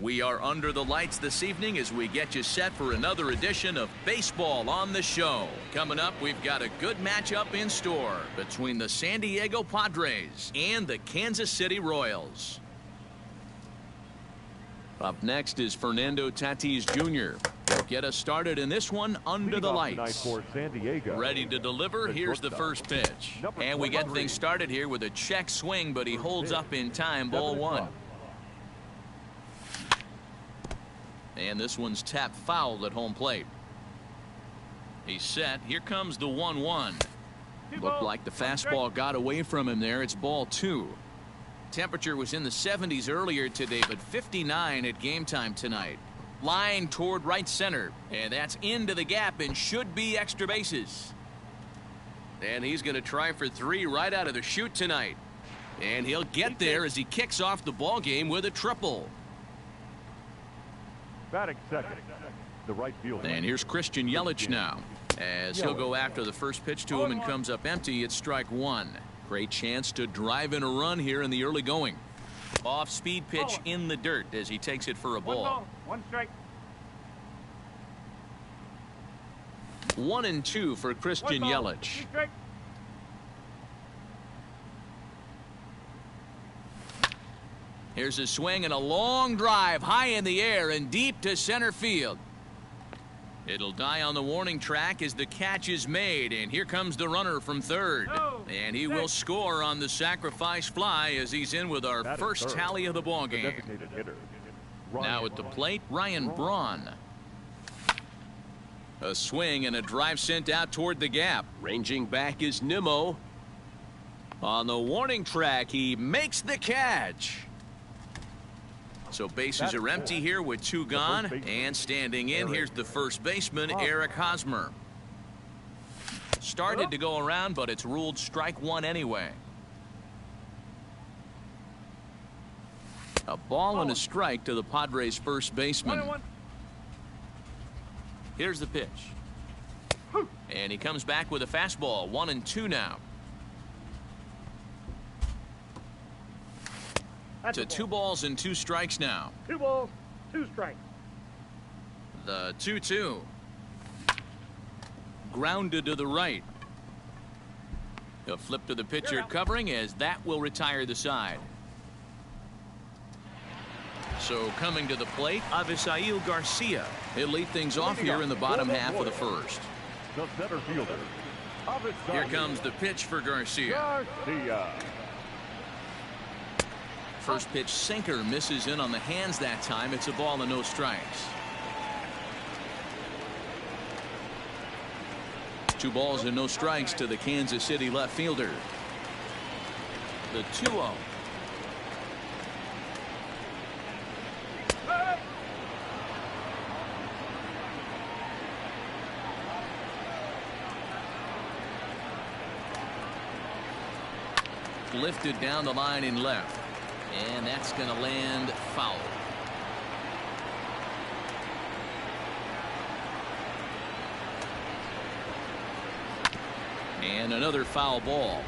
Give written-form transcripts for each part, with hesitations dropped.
We are under the lights this evening as we get you set for another edition of Baseball on the Show. Coming up, we've got a good matchup in store between the San Diego Padres and the Kansas City Royals. Up next is Fernando Tatis Jr. He'll get us started in this one under the lights. For San Diego. Ready to deliver. Here's the first pitch. And we get things started here with a check swing, but he holds up in time. Ball one. And this one's tapped foul at home plate. He's set. Here comes the 1-1. Looked like the fastball got away from him there. It's ball two. Temperature was in the 70s earlier today, but 59 at game time tonight. Line toward right center, and that's into the gap and should be extra bases. And he's going to try for three right out of the chute tonight. And he'll get there as he kicks off the ball game with a triple. Batting second, the right fielder. And here's Christian Yelich now, as he'll go after the first pitch to him and comes up empty. It's strike one. Great chance to drive in a run here in the early going. Off speed pitch in the dirt as he takes it for a ball. One strike. 1-2 for Christian Yelich. Here's a swing and a long drive high in the air and deep to center field. It'll die on the warning track as the catch is made, and here comes the runner from third. And he will score on the sacrifice fly as he's in with our first tally of the ball game. Now at the plate, Ryan Braun. A swing and a drive sent out toward the gap. Ranging back is Nimmo. On the warning track, he makes the catch. So bases are empty here with two gone, and standing in, here's the first baseman, Eric Hosmer. Started to go around, but it's ruled strike one anyway. A ball and a strike to the Padres' first baseman. Here's the pitch. And he comes back with a fastball. 1-2 now. To 2 balls and 2 strikes now. 2 balls, 2 strikes. The 2-2. Grounded to the right. He'll flip to the pitcher covering as that will retire the side. So coming to the plate, Avisail Garcia. He'll lead things off here in the bottom half of the first. The center fielder. Here comes the pitch for Garcia. First pitch sinker misses in on the hands that time. It's a ball and no strikes. 2 balls and no strikes to the Kansas City left fielder. The 2-0. Lifted down the line in left. And that's going to land foul. And another foul ball.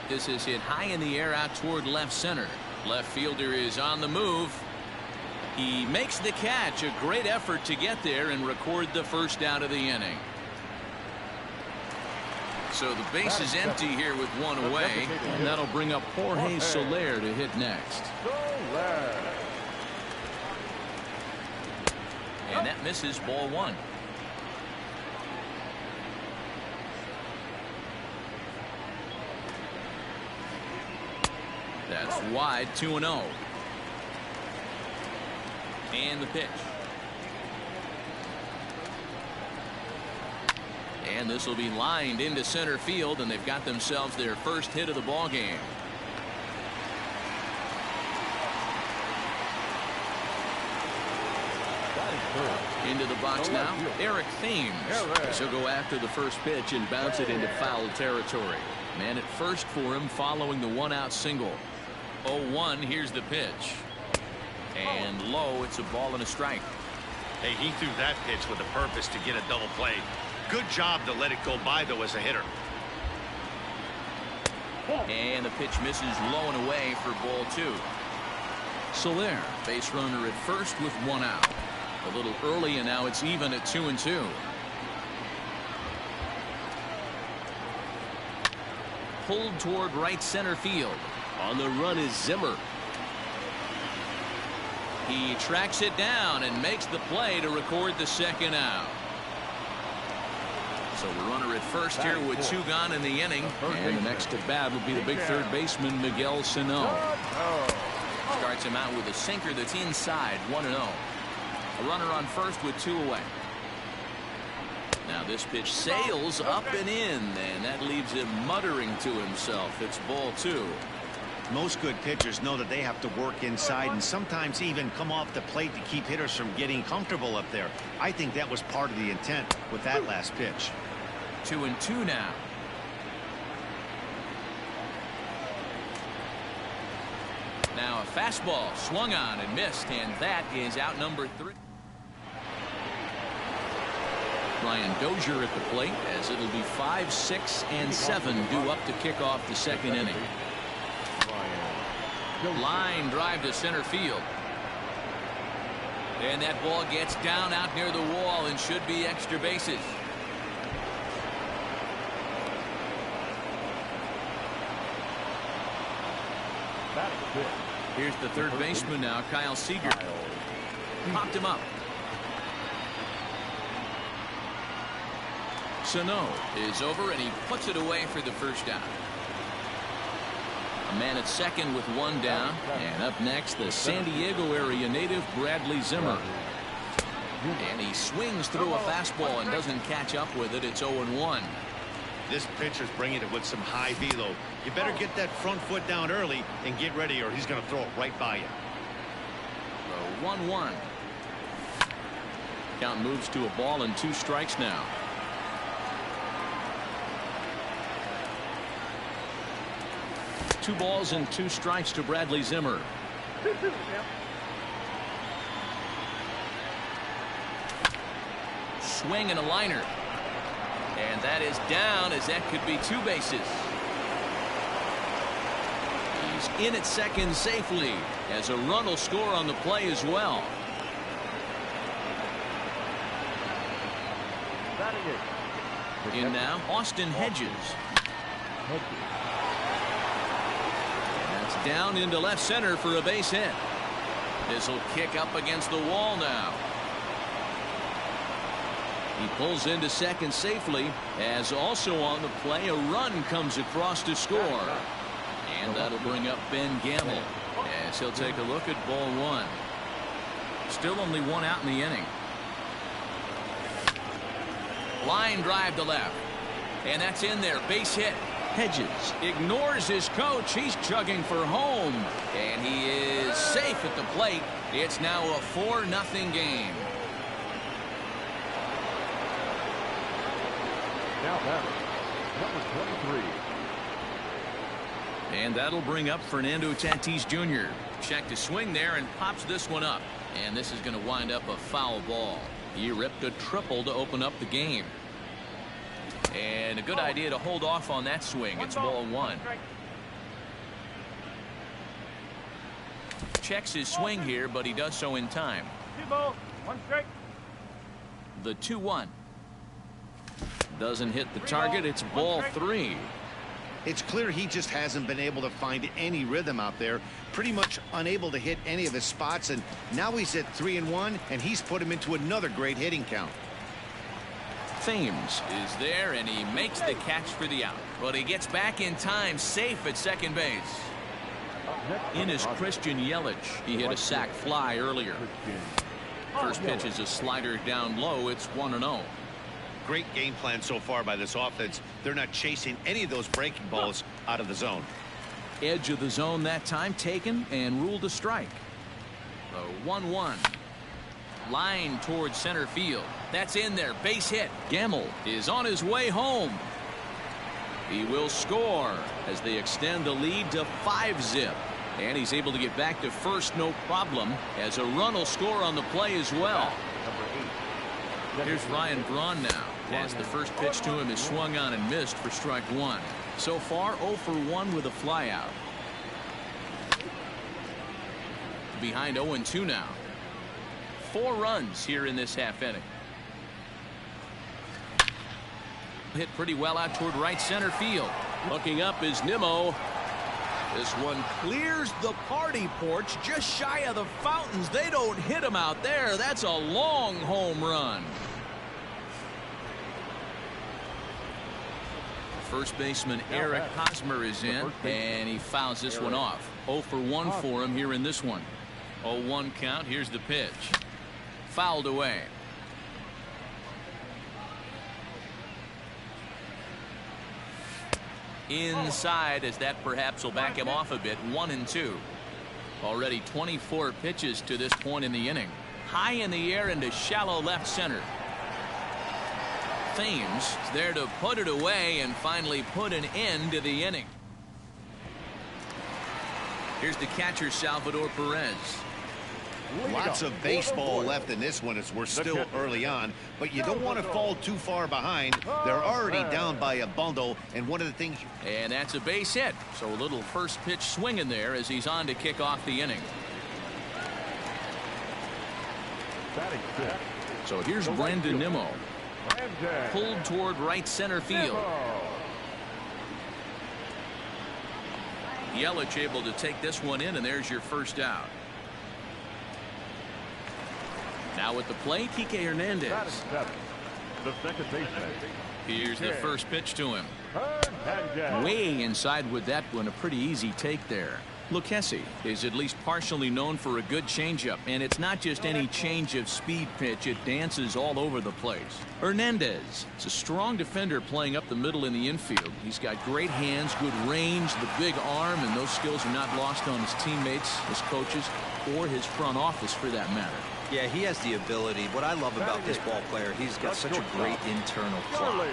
This is hit high in the air out toward left center. Left fielder is on the move. He makes the catch. A great effort to get there and record the first out of the inning. So the base is empty here with 1 away, and that'll bring up Jorge Soler to hit next. And that misses, ball 1. That's wide, 2-0. And the pitch. And this will be lined into center field, and they've got themselves their first hit of the ball game. Into the box now, Eric Thames. He'll go after the first pitch and bounce it into foul territory. Man at first for him following the 1-out single. 0-1, here's the pitch. And low, it's a ball and a strike. Hey, he threw that pitch with a purpose to get a double play. Good job to let it go by, though, as a hitter. And the pitch misses low and away for ball 2. Soler, base runner at first with 1 out. A little early, and now it's even at 2-2. Pulled toward right center field. On the run is Zimmer. He tracks it down and makes the play to record the 2nd out. So the runner at first here with 2 gone in the inning. And the next to bat will be the big third baseman, Miguel Sano. Starts him out with a sinker that's inside, 1-0. A runner on first with 2 away. Now this pitch sails up and in, and that leaves him muttering to himself. It's ball 2. Most good pitchers know that they have to work inside and sometimes even come off the plate to keep hitters from getting comfortable up there. I think that was part of the intent with that last pitch. 2-2 now. Now a fastball swung on and missed, and that is out number 3. Brian Dozier at the plate, as it'll be 5, 6, and 7 due up to kick off the 2nd inning. Line drive to center field. And that ball gets down out near the wall and should be extra bases. Here's the third baseman now, Kyle Seager. Popped him up. Sano is over, and he puts it away for the 1st out. A man at second with 1 down. And up next, the San Diego area native Bradley Zimmer. And he swings through a fastball and doesn't catch up with it. It's 0-1. This pitcher's bringing it with some high velo. You better get that front foot down early and get ready, or he's going to throw it right by you. 1-1. Count moves to a ball and 2 strikes now. Two balls and 2 strikes to Bradley Zimmer. Swing and a liner. And that is down, as that could be 2 bases. He's in at second safely, as a run will score on the play as well. In now, Austin Hedges. That's down into left center for a base hit. This will kick up against the wall now. He pulls into second safely, as also on the play a run comes across to score. And that'll bring up Ben Gamble, as he'll take a look at ball 1. Still only 1 out in the inning. Line drive to left, and that's in there. Base hit. Hedges ignores his coach. He's chugging for home, and he is safe at the plate. It's now a 4-0 game. Now batter, number 23. And that'll bring up Fernando Tatis Jr. Check to swing there and pops this one up. And this is going to wind up a foul ball. He ripped a triple to open up the game. And a good idea to hold off on that swing. It's ball 1. Checks his swing here, but he does so in time. 2 balls, 1 strike. The 2-1. Doesn't hit the target. It's ball 3. It's clear he just hasn't been able to find any rhythm out there. Pretty much unable to hit any of his spots, and now he's at 3-1, and he's put him into another great hitting count. Thames is there, and he makes the catch for the out. But he gets back in time, safe at second base. In is Christian Yelich. He hit a sac fly earlier. First pitch is a slider down low. It's 1-0. Great game plan so far by this offense. They're not chasing any of those breaking balls out of the zone. Edge of the zone that time taken and ruled a strike. The 1-1. Line towards center field. That's in there. Base hit. Gamble is on his way home. He will score as they extend the lead to 5-zip. And he's able to get back to first no problem, as a run will score on the play as well. Here's Ryan Braun now. As the first pitch to him is swung on and missed for strike one. So far 0 for 1 with a flyout. Behind 0-2 now. 4 runs here in this half inning. Hit pretty well out toward right center field. Looking up is Nimmo. This one clears the party porch just shy of the fountains. They don't hit him out there. That's a long home run. First baseman Eric Hosmer is in, and he fouls this one off. 0 for 1 for him here in this one. 0-1 count. Here's the pitch. Fouled away. Inside, as that perhaps will back him off a bit. 1-2. Already 24 pitches to this point in the inning. High in the air into shallow left center. Thames is there to put it away and finally put an end to the inning. Here's the catcher, Salvador Perez. Lots of baseball left in this one as we're still early on, but you don't want to fall too far behind. They're already down by a bundle, and one of the things... And that's a base hit, so a little first pitch swing in there as he's on to kick off the inning. So here's Brandon Nimmo. Pulled toward right center field. Yelich able to take this one in, and there's your first out. Now at the plate, Kike Hernandez. The second baseman. Here's the first pitch to him. Way inside with that one. A pretty easy take there. Lucchesi is at least partially known for a good changeup, and it's not just any change of speed pitch. It dances all over the place. Hernandez is a strong defender playing up the middle in the infield. He's got great hands, good range, the big arm, and those skills are not lost on his teammates, his coaches, or his front office for that matter. Yeah, he has the ability. What I love about this ball player, he's got such a great internal clock.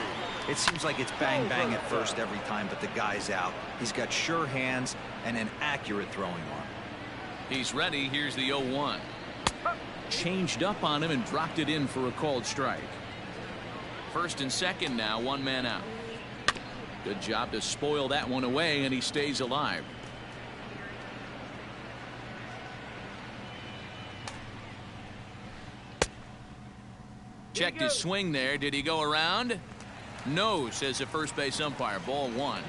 It seems like it's bang bang at first every time, but the guy's out. He's got sure hands and an accurate throwing arm. He's ready. Here's the 0-1. Changed up on him and dropped it in for a called strike. First and second now, 1 man out. Good job to spoil that one away, and he stays alive. Checked his swing there. Did he go around? No, says the first base umpire. Ball 1.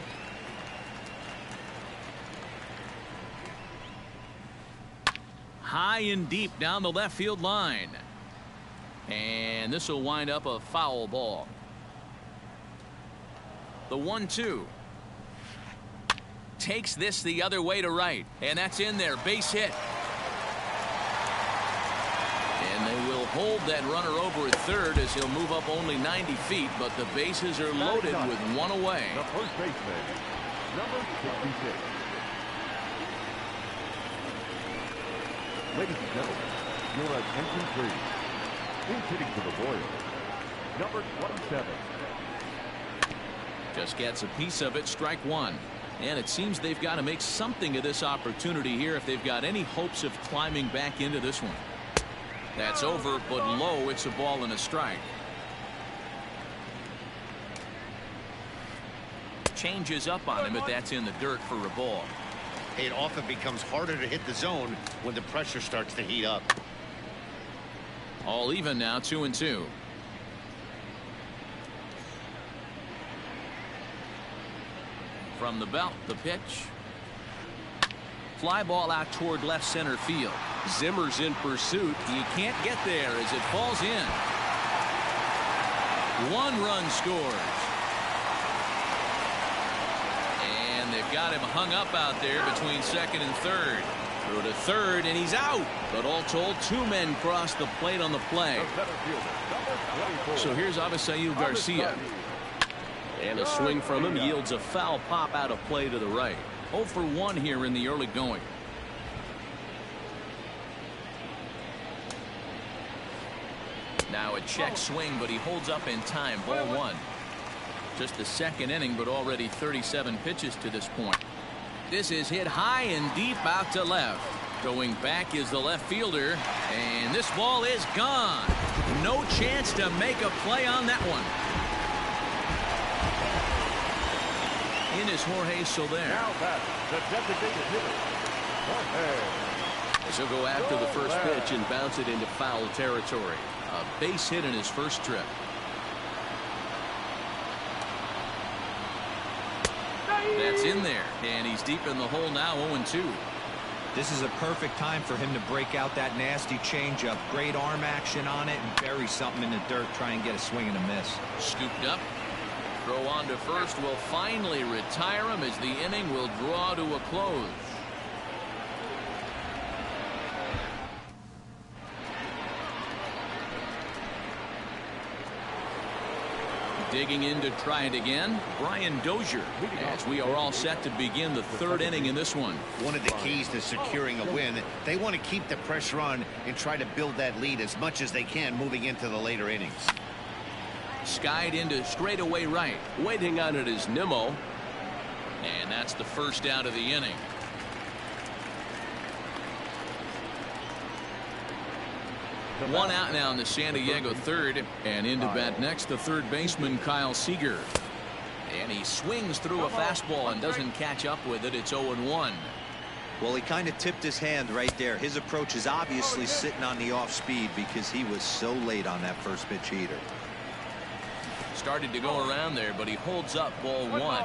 High and deep down the left field line. And this will wind up a foul ball. The 1-2. Takes this the other way to right. And that's in there. Base hit. And they will hold that runner over at third as he'll move up only 90 feet, but the bases are loaded with one away. The first baseman, number 66. Ladies and gentlemen, you're at entry 3. In hitting to the Royals, number 27. Just gets a piece of it, strike 1. And it seems they've got to make something of this opportunity here if they've got any hopes of climbing back into this one. That's over, but low. It's a ball and a strike. Changes up on him, but that's in the dirt for a ball. It often becomes harder to hit the zone when the pressure starts to heat up. All even now, 2-2. From the belt, the pitch. Fly ball out toward left center field. Zimmer's in pursuit. He can't get there as it falls in. 1 run scores. And they've got him hung up out there between second and third. Through to third, and he's out. But all told, 2 men cross the plate on the play. So here's Avisail Garcia. And a swing from him yields a foul pop out of play to the right. 0 for 1 here in the early going. Now a check swing, but he holds up in time. Ball 1. Just the second inning, but already 37 pitches to this point. This is hit high and deep out to left. Going back is the left fielder, and this ball is gone. No chance to make a play on that one. in is Jorge Soler. Now that's the designated hitter, Jorge. He'll go after the first pitch and bounce it into foul territory. A base hit in his first trip. That's in there, and he's deep in the hole now, 0-2. This is a perfect time for him to break out that nasty changeup. Great arm action on it and bury something in the dirt. Try and get a swing and a miss. Scooped up. Throw on to first will finally retire him as the inning will draw to a close. Digging in to try it again, Brian Dozier, as we are all set to begin the third inning in this one. One of the keys to securing a win, they want to keep the pressure on and try to build that lead as much as they can moving into the later innings. Skied into straightaway right. Waiting on it is Nimmo. And that's the first out of the inning. One out now in the San Diego third, and into bat next the third baseman Kyle Seager. And he swings through a fastball and doesn't catch up with it. It's 0-1. Well, he kind of tipped his hand right there. His approach is obviously sitting on the off speed because he was so late on that first pitch heater. Started to go around there, but he holds up ball one.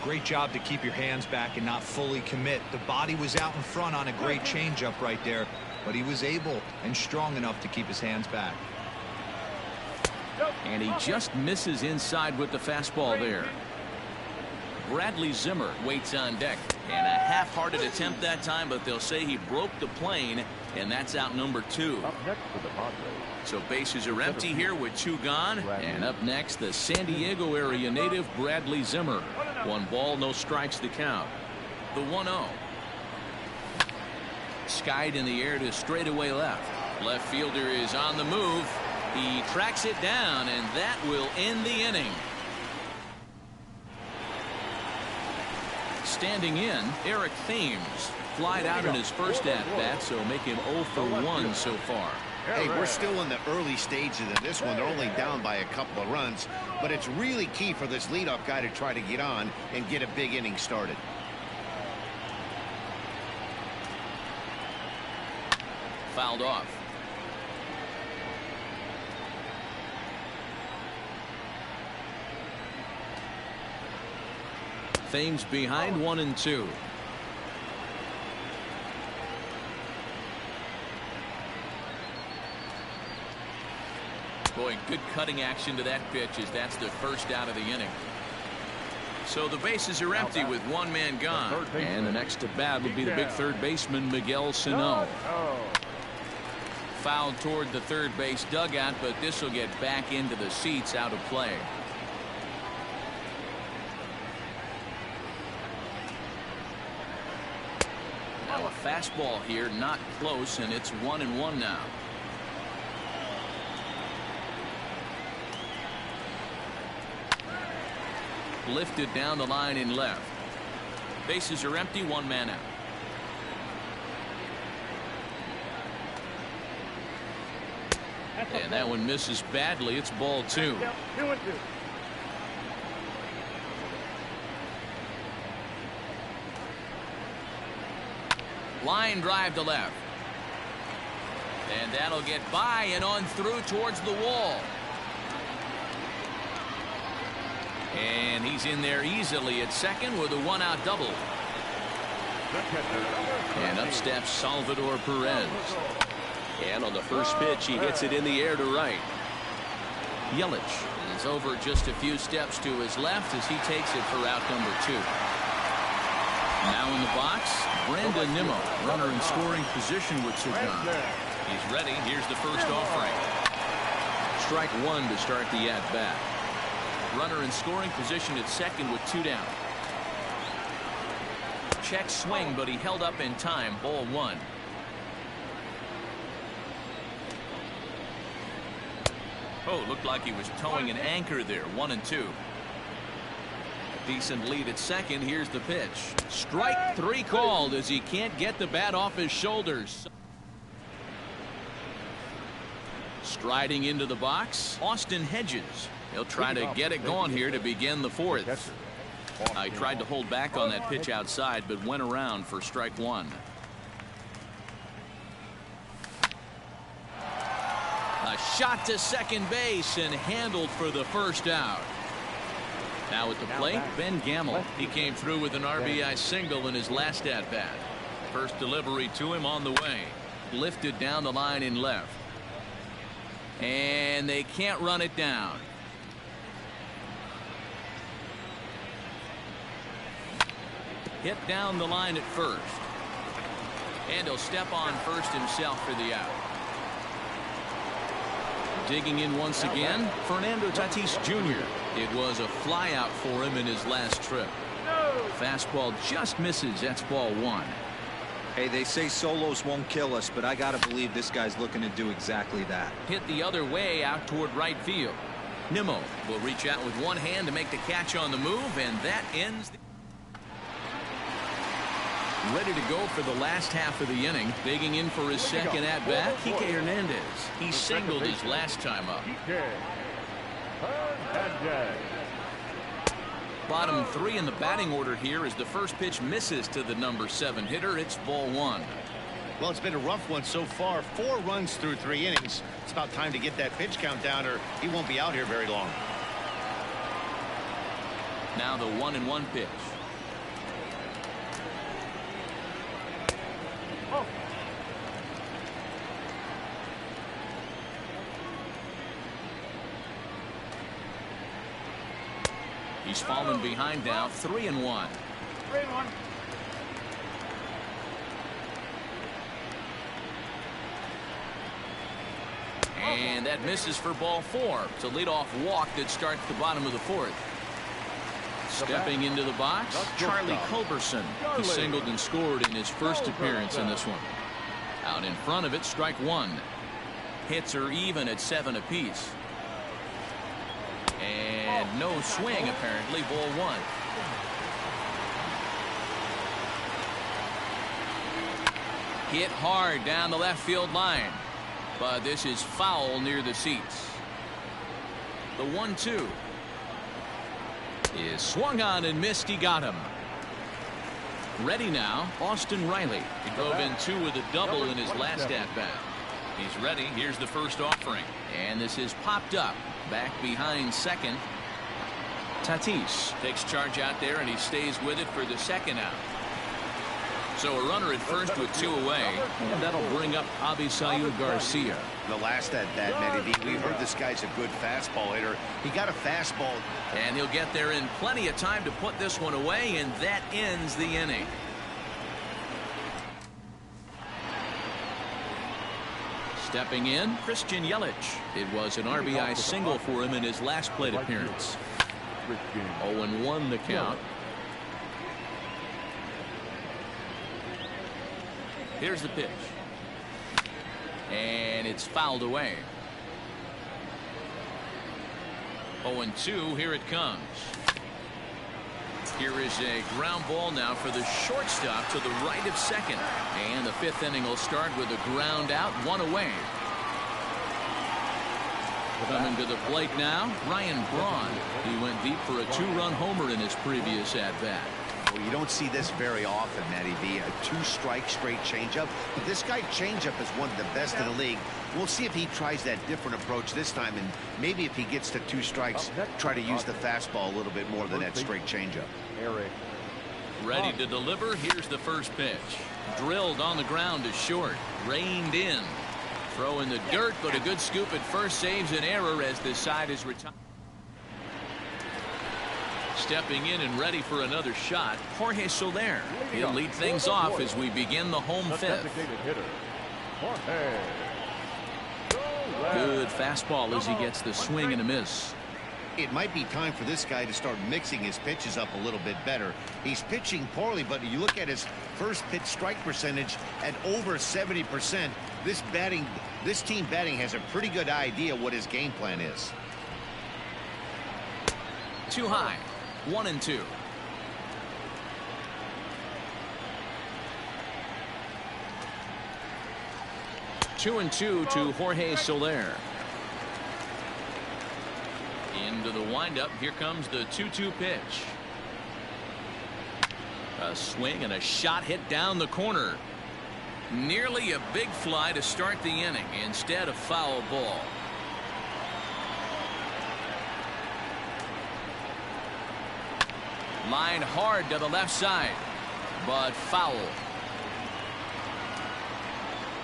Great job to keep your hands back and not fully commit. The body was out in front on a great changeup right there, but he was able and strong enough to keep his hands back. And he just misses inside with the fastball there. Bradley Zimmer waits on deck, and a half-hearted attempt that time, but they'll say he broke the plane, and that's out number 2. Up next for the Padres. So bases are empty here with 2 gone, and up next the San Diego area native Bradley Zimmer. 1 ball, no strikes to count. The 1-0. Skied in the air to straightaway left. Left fielder is on the move. He tracks it down, and that will end the inning. Standing in, Eric Thames flied out in his first at-bat, so make him 0 for 1 so far. Hey, we're still in the early stages of this one. They're only down by a couple of runs, but it's really key for this leadoff guy to try to get on and get a big inning started. Fouled off. Thames behind 1-2. Boy, good cutting action to that pitch as that's the first out of the inning. So the bases are empty with 1 man gone. And the next to bat will be the big third baseman Miguel Sano. Fouled toward the third base dugout, but this will get back into the seats out of play. Now a fastball here, not close, and it's 1-1 now. Lifted down the line in left. Bases are empty, 1 man out. And that one misses badly. It's ball 2. Line drive to left. And that'll get by and on through towards the wall. And he's in there easily at second with a 1-out double. And up steps Salvador Perez. And on the first pitch, he hits it in the air to right. Yelich is over just a few steps to his left as he takes it for out number 2. Now in the box, Brandon Nimmo, runner in scoring position with 2 gone. He's ready. Here's the first offering. Strike 1 to start the at-bat. Runner in scoring position at second with 2 down. Check swing, but he held up in time. Ball 1. Oh, looked like he was towing an anchor there. 1-2. Decent lead at second. Here's the pitch. Strike 3 called as he can't get the bat off his shoulders. Striding into the box, Austin Hedges. He'll try to get it going here to begin the 4th. I tried to hold back on that pitch outside, but went around for strike one. A shot to second base and handled for the first out. Now at the plate, Ben Gamel. He came through with an RBI single in his last at-bat. First delivery to him on the way. Lifted down the line in left. And they can't run it down. Hit down the line at first. And he'll step on first himself for the out. Digging in once again, Fernando Tatis Jr. It was a flyout for him in his last trip. Fastball just misses. That's ball one. Hey, they say solos won't kill us, but I got to believe this guy's looking to do exactly that. Hit the other way out toward right field. Nimmo will reach out with one hand to make the catch on the move, and that ends. Ready to go for the last half of the inning. Digging in for his second at-bat, Kike Hernandez. He singled his last time up. Bottom three in the batting order here as the first pitch misses to the number 7 hitter. It's ball one. Well, it's been a rough one so far. 4 runs through 3 innings. It's about time to get that pitch count down, or he won't be out here very long. Now the 1-1 pitch. He's fallen behind now, 3-1. 3-1. And that misses for ball 4. It's a leadoff walk that starts the bottom of the 4th. Stepping into the box, Charlie Culberson. He singled and scored in his first appearance in this one. Out in front of it, strike one. Hits are even at 7 apiece. And no swing, apparently, ball one. Hit hard down the left field line. But this is foul near the seats. The 1-2 is swung on and missed. He got him. Ready now, Austin Riley. He drove in 2 with a double in his last at-bat. He's ready. Here's the first offering. And this is popped up. Back behind second. Tatis takes charge out there, and he stays with it for the second out. So a runner at first with 2 away, and that'll bring up Avisail Garcia. The last at-bat, Matty V, we heard this guy's a good fastball hitter. He got a fastball. And he'll get there in plenty of time to put this one away, and that ends the inning. Stepping in, Christian Yelich. It was an RBI single for him in his last plate appearance. 0-1 the count. Here's the pitch. And it's fouled away. 0-2, here it comes. Here is a ground ball now for the shortstop to the right of second. And the 5th inning will start with a ground out, 1 away. Coming to the plate now, Ryan Braun. He went deep for a 2-run homer in his previous at-bat. Well, you don't see this very often, Matty V. A 2-strike straight changeup. But this guy changeup is one of the best in the league. We'll see if he tries that different approach this time, and maybe if he gets to 2 strikes, try to use the fastball a little bit more than that straight changeup. Ready to deliver. Here's the first pitch. Drilled on the ground to short. Reined in. Throw in the dirt, but a good scoop at first saves an error as this side is retired. Stepping in and ready for another shot, Jorge Soler. He'll lead things off as we begin the home 5th. Good fastball as he gets the swing and a miss. It might be time for this guy to start mixing his pitches up a little bit better. He's pitching poorly, but you look at his first pitch strike percentage at over 70%. This team batting has a pretty good idea what his game plan is. Too high. 1-2. Two and two to Jorge Soler. Into the windup. Here comes the 2-2 pitch. A swing and a shot hit down the corner. Nearly a big fly to start the inning. Instead, a foul ball. Line hard to the left side, but foul.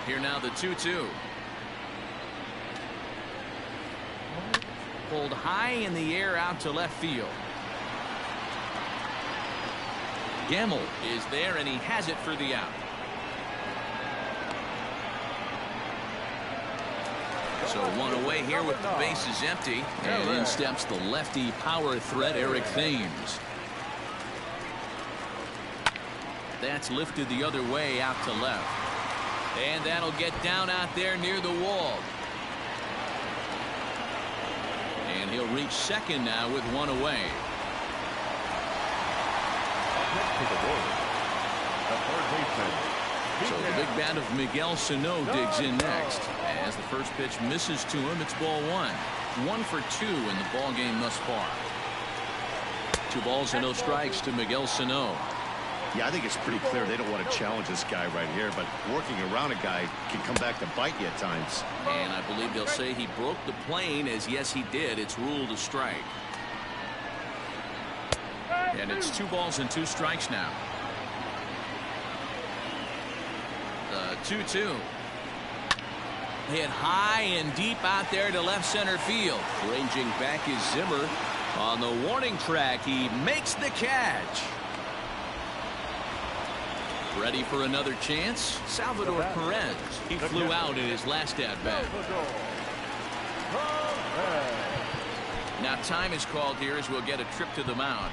Here now the 2-2. Pulled high in the air out to left field. Gamble is there, and he has it for the out. So one away here with the bases empty, and in steps the lefty power threat Eric Thames. That's lifted the other way out to left, and that'll get down out there near the wall. And he'll reach second now with one away. So the big bat of Miguel Sano digs in next. As the first pitch misses to him, it's ball one. 1 for 2 in the ball game thus far. 2 balls and no strikes to Miguel Sano. Yeah, I think it's pretty clear they don't want to challenge this guy right here, but working around a guy can come back to bite you at times. And I believe they'll say he broke the plane, as yes he did. It's ruled a strike. And it's 2 balls and 2 strikes now. The 2-2. Hit high and deep out there to left center field. Ranging back is Zimmer. On the warning track, he makes the catch. Ready for another chance? Salvador Perez. He flew out in his last at-bat. Now time is called here as we'll get a trip to the mound.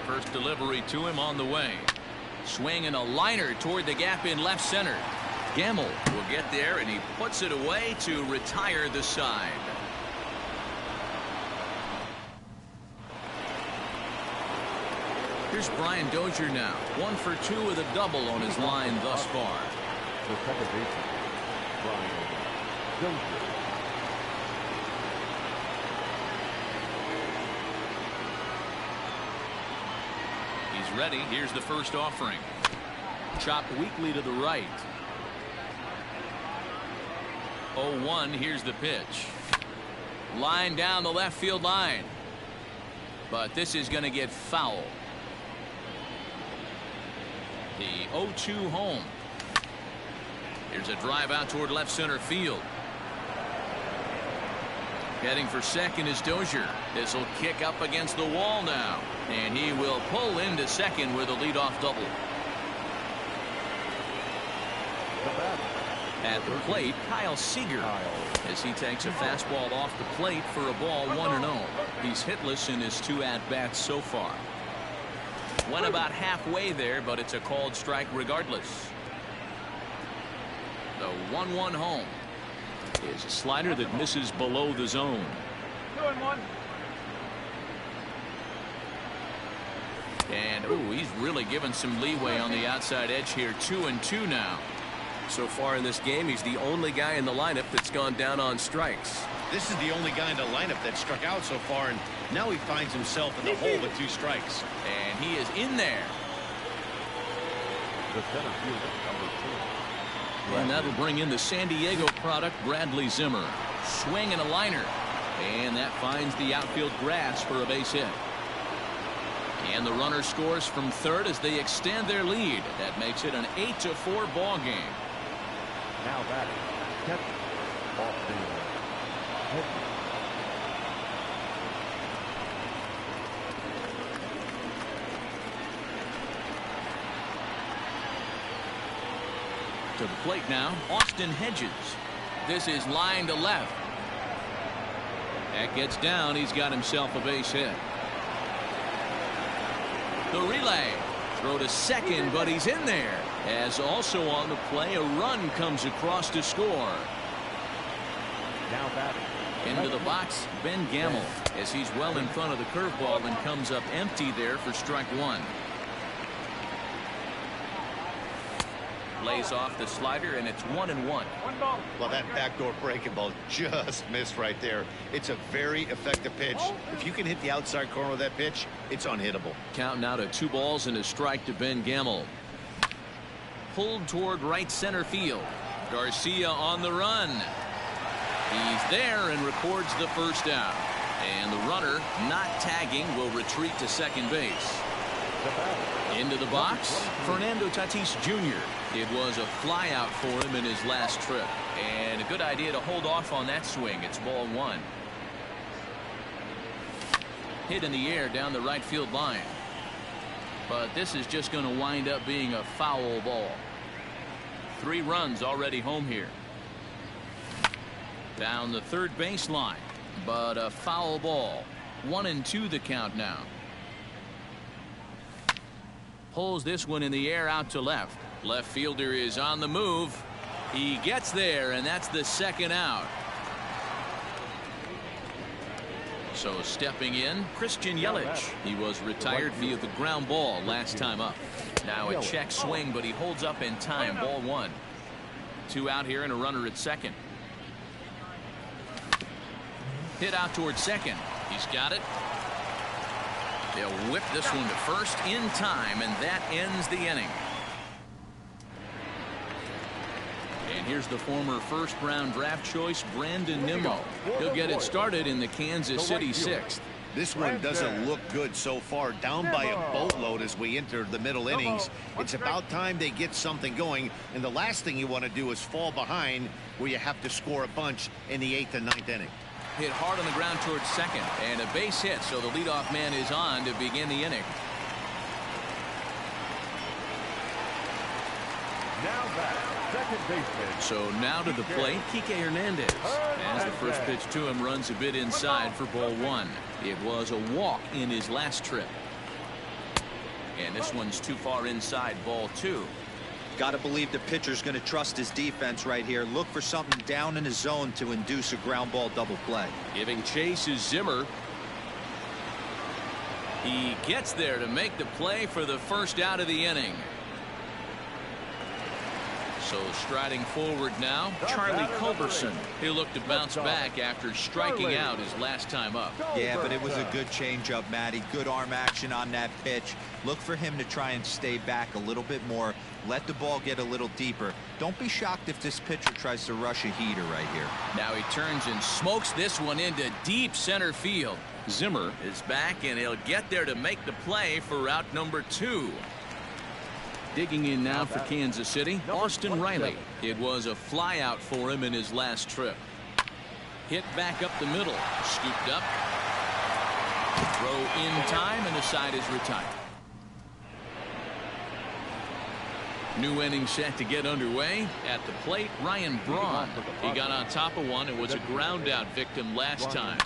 First delivery to him on the way. Swing and a liner toward the gap in left center. Gamble will get there, and he puts it away to retire the side. Here's Brian Dozier now. 1 for 2 with a double on his line thus far. The second baseman, Brian Dozier. He's ready. Here's the first offering. Chopped weakly to the right. 0-1. Here's the pitch. Line down the left field line. But this is going to get foul. The 0-2 home. Here's a drive out toward left center field. Heading for second is Dozier. This will kick up against the wall now, and he will pull into second with a leadoff double. At the plate, Kyle Seager, as he takes a fastball off the plate for a ball 1-0. He's hitless in his 2 at-bats so far. Went about halfway there, but it's a called strike regardless. The 1-1 home is a slider that misses below the zone. 2-1. And ooh, he's really given some leeway on the outside edge here. 2-2 now. So far in this game, he's the only guy in the lineup that's gone down on strikes. This is the only guy in the lineup that struck out so far, and now he finds himself in the hole with 2 strikes. And he is in there. The center fielder, number 2. And that'll bring in the San Diego product, Bradley Zimmer. Swing and a liner. And that finds the outfield grass for a base hit. And the runner scores from third as they extend their lead. That makes it an 8-4 ball game. Now batting, Kevin Austin Hedges. To the plate now, Austin Hedges. This is line to left. That gets down. He's got himself a base hit. The relay. Throw to second, but he's in there. As also on the play, a run comes across to score. Now batting. Into the box, Ben Gamble, as he's well in front of the curveball and comes up empty there for strike 1. Lays off the slider, and it's 1-1. Well, that backdoor breaking ball just missed right there. It's a very effective pitch. If you can hit the outside corner of that pitch, it's unhittable. Count now to 2 balls and a strike to Ben Gamel. Pulled toward right center field. Garcia on the run. He's there and records the first out. And the runner, not tagging, will retreat to second base. Into the box, Fernando Tatis Jr. It was a flyout for him in his last trip. And a good idea to hold off on that swing. It's ball 1. Hit in the air down the right field line. But this is just going to wind up being a foul ball. 3 runs already home here. Down the third baseline. But a foul ball. 1-2 the count now. Pulls this one in the air out to left. Left fielder is on the move. He gets there, and that's the second out. So stepping in, Christian Yelich. He was retired via the ground ball last time up. Now a check swing, but he holds up in time. Ball 1. 2 out here and a runner at second. Hit out towards second. He's got it. They'll whip this one to first in time, and that ends the inning. And here's the former first-round draft choice, Brandon Nimmo. He'll get it started in the Kansas City 6th. This one doesn't look good so far. Down by a boatload as we enter the middle innings. It's about time they get something going. And the last thing you want to do is fall behind where you have to score a bunch in the 8th and 9th inning. Hit hard on the ground towards second, and a base hit, so the leadoff man is on to begin the inning. Now back, second baseman. So now to the plate, Kike Hernandez. As the first pitch to him runs a bit inside for ball 1. It was a walk in his last trip. And this one's too far inside, ball 2. Got to believe the pitcher's going to trust his defense right here. Look for something down in his zone to induce a ground ball double play. Giving chase is Zimmer. He gets there to make the play for the first out of the inning. So striding forward now, Charlie Culberson. He'll look to bounce back after striking out his last time up. Yeah, but it was a good changeup, Matty. Good arm action on that pitch. Look for him to try and stay back a little bit more. Let the ball get a little deeper. Don't be shocked if this pitcher tries to rush a heater right here. Now he turns and smokes this one into deep center field. Zimmer is back, and he'll get there to make the play for route number 2. Digging in now for Kansas City, Austin Riley. It was a flyout for him in his last trip. Hit back up the middle. Scooped up. Throw in time, and the side is retired. New inning set to get underway. At the plate, Ryan Braun. He got on top of one. It was a ground out victim last time.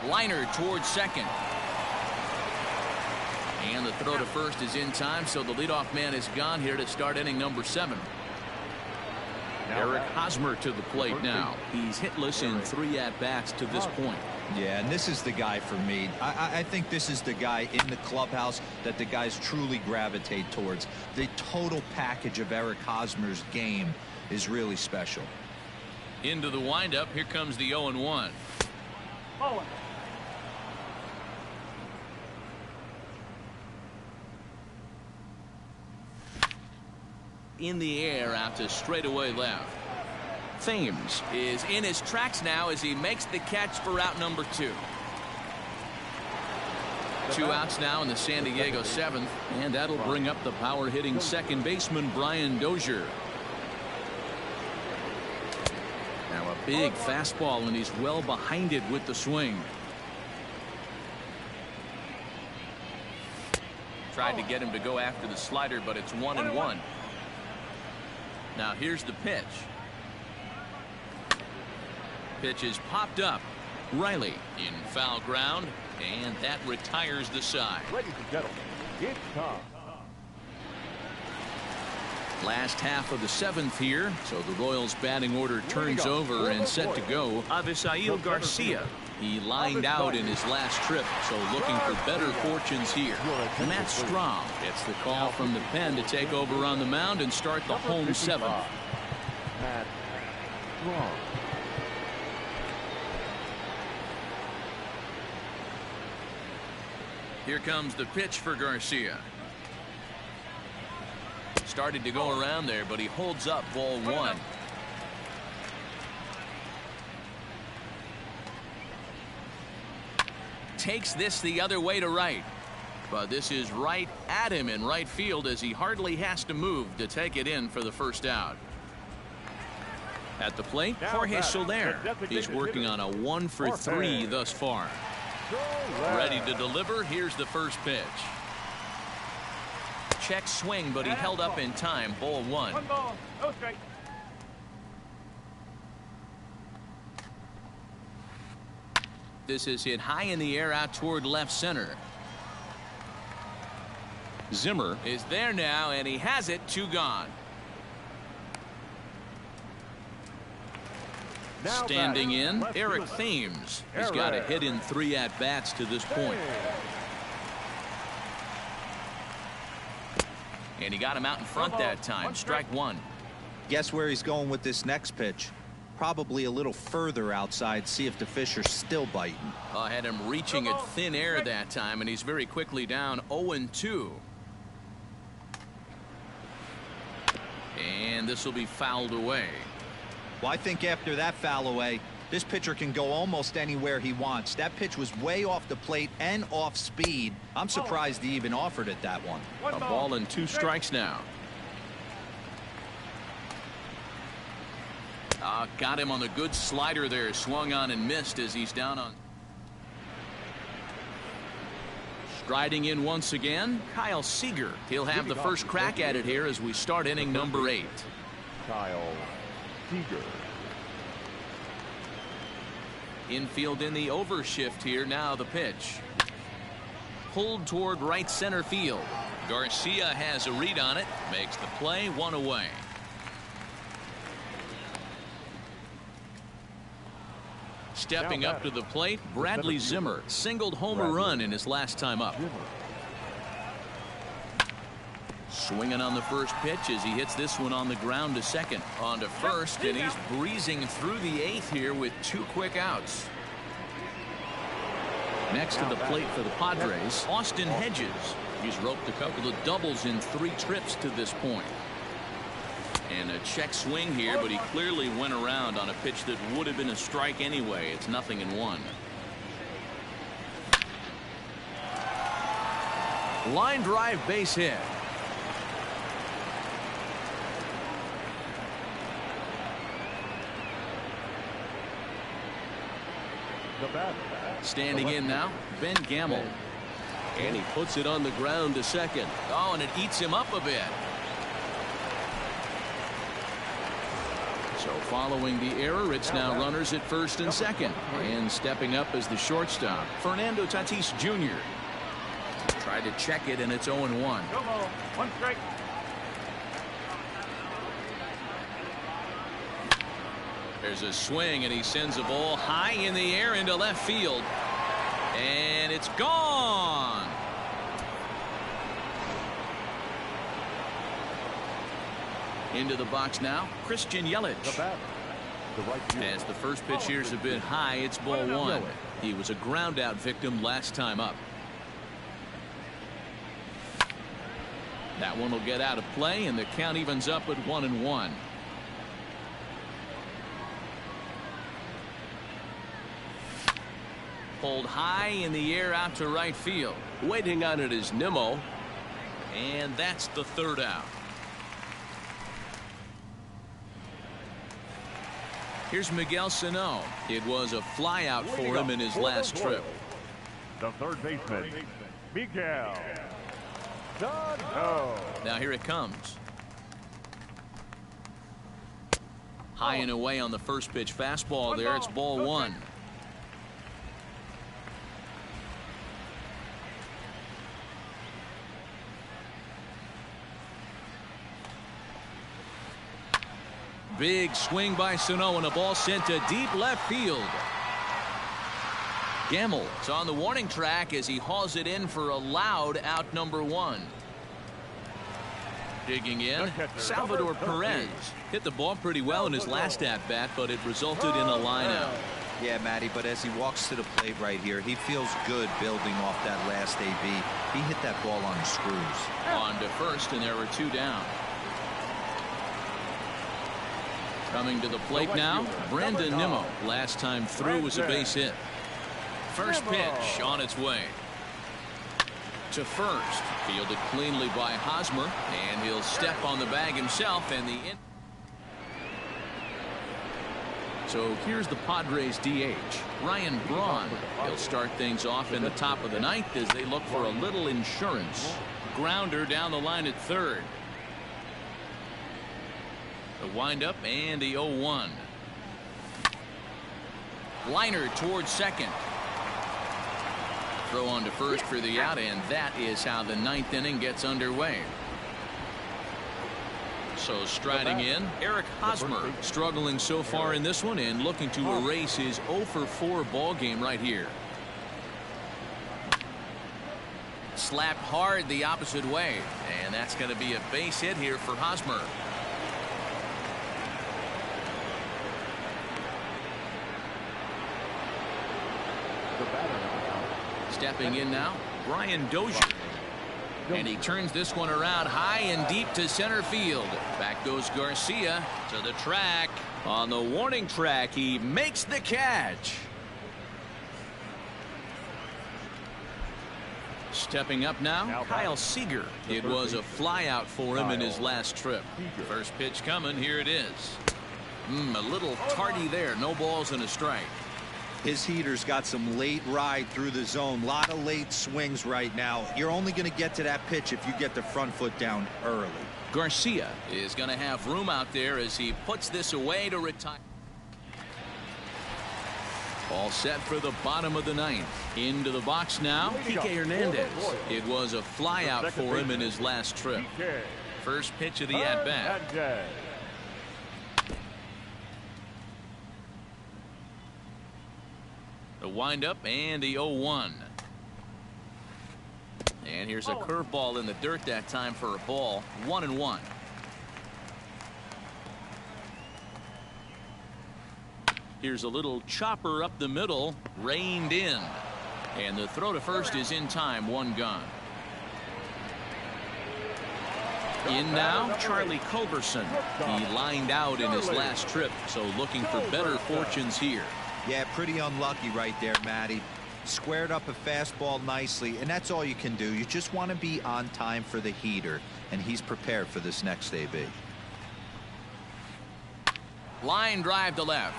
Liner towards second. And the throw to first is in time, so the leadoff man is gone here to start inning number 7. Eric Hosmer to the plate now. He's hitless in 3 at-bats to this point. Yeah, and this is the guy for me. I think this is the guy in the clubhouse that the guys truly gravitate towards. The total package of Eric Hosmer's game is really special. Into the windup, here comes the 0-1. In the air out to straightaway left. Thames is in his tracks now as he makes the catch for route number 2. 2 outs now in the San Diego 7th, and that'll bring up the power hitting second baseman Brian Dozier. Now a big fastball, and he's well behind it with the swing. Tried to get him to go after the slider, but it's 1-1. Now here's the pitch. Pitch is popped up. Riley in foul ground, and that retires the side. Ladies and gentlemen, it's time. Last half of the 7th here, so the Royals batting order turns over and set to go. Avisail Garcia. He lined out in his last trip, so looking for better fortunes here. Matt Strahm gets the call from the pen to take over on the mound and start the home seventh. Matt Strahm. Here comes the pitch for Garcia. Started to go around there, but he holds up ball one. Takes this the other way to right. But this is right at him in right field as he hardly has to move to take it in for the first out. At the plate, Jorge Soler. He's working on a 1-for-3 thus far. Ready to deliver. Here's the first pitch. Check swing, but he held up in time. Ball one. This is hit high in the air out toward left center. Zimmer is there now, and he has it. 2 gone. Standing in, Eric Thames. He's got a hit in 3 at-bats to this point. And he got him out in front that time. Strike one. Guess where he's going with this next pitch? Probably a little further outside. See if the fish are still biting. Had him reaching at thin air that time, and he's very quickly down 0-2. And this will be fouled away. Well, I think after that foul away, this pitcher can go almost anywhere he wants. That pitch was way off the plate and off speed. I'm surprised he even offered it that one. A ball and 2 strikes now. Got him on the good slider there. Swung on and missed as he's down on. Striding in once again, Kyle Seager. He'll have the first crack at it here as we start inning number 8. Kyle Seager. Infield in the overshift here. Now the pitch. Pulled toward right center field. Garcia has a read on it. Makes the play. 1 away. Stepping up to the plate, Bradley Zimmer singled home a run in his last time up. Swinging on the first pitch as he hits this one on the ground to second. On to first, and he's breezing through the 8th here with 2 quick outs. Next to the plate for the Padres, Austin Hedges. He's roped a couple of doubles in 3 trips to this point. And a check swing here, but he clearly went around on a pitch that would have been a strike anyway. It's 0-1. Line drive base hit. Standing in now, Ben Gamel. And he puts it on the ground to second. Oh, and it eats him up a bit. So following the error, it's now runners at first and second. And stepping up as the shortstop, Fernando Tatis Jr. Tried to check it, and it's 0-1. 1 strike. There's a swing, and he sends a ball high in the air into left field. And it's gone. Into the box now, Christian Yelich. As the first pitch here's a bit high, it's ball 1. He was a ground out victim last time up. That one will get out of play, and the count evens up at 1-1. Pulled high in the air out to right field. Waiting on it is Nimmo. And that's the 3rd out. Here's Miguel Sano. It was a fly out for him in his last trip. The third baseman, Miguel Sano. Now here it comes. High and away on the first pitch fastball there. It's ball 1. Big swing by Sano, and a ball sent to deep left field. Gamble is on the warning track as he hauls it in for a loud out number 1. Digging in, Salvador Perez hit the ball pretty well in his last at-bat, but it resulted in a line-out. Yeah, Matty, but as he walks to the plate right here, he feels good building off that last AB. He hit that ball on the screws. On to first, and there were 2 down. Coming to the plate now, Brandon Nimmo. Last time through was a base hit. First pitch on its way. To first, fielded cleanly by Hosmer, and he'll step on the bag himself, and so here's the Padres DH, Ryan Braun. He'll start things off in the top of the 9th as they look for a little insurance. Grounder down the line at third. The windup and the 0-1. Liner towards second. Throw on to first for the out, and that is how the 9th inning gets underway. So striding in, Eric Hosmer, struggling so far in this one and looking to erase his 0-for-4 ball game right here. Slapped hard the opposite way, and that's going to be a base hit here for Hosmer. Stepping in now, Brian Dozier. And he turns this one around high and deep to center field. Back goes Garcia to the track. On the warning track, he makes the catch. Stepping up now, Kyle Seager. It was a flyout for him in his last trip. First pitch coming, here it is. A little tardy there, no balls and a strike. His heater's got some late ride through the zone. A lot of late swings right now. You're only going to get to that pitch if you get the front foot down early. Garcia is going to have room out there as he puts this away to retire. All set for the bottom of the 9th. Into the box now, Kike Hernandez. It was a flyout for him in his last trip. First pitch of the at-bat. The windup and the 0-1. And here's a curveball in the dirt that time for a ball. 1-1. Here's a little chopper up the middle, reined in. And the throw to first is in time, 1 gone. In now, Charlie Culberson. He lined out in his last trip, so looking for better fortunes here. Yeah, pretty unlucky right there, Matty. Squared up a fastball nicely, and that's all you can do. You just want to be on time for the heater, and he's prepared for this next AB. Line drive to left.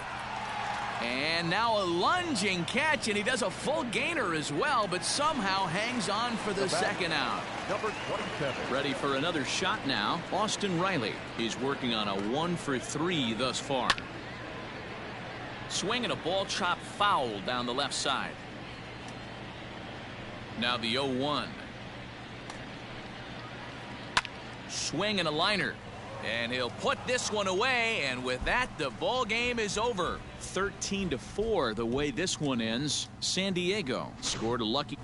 And now a lunging catch, and he does a full gainer as well, but somehow hangs on for the second out. Number 27. Ready for another shot now. Austin Riley. He's working on a 1-for-3 thus far. Swinging a ball chopped foul down the left side. Now the 0-1. Swing and a liner. And he'll put this one away, and with that, the ball game is over. 13-4 the way this one ends. San Diego scored a lucky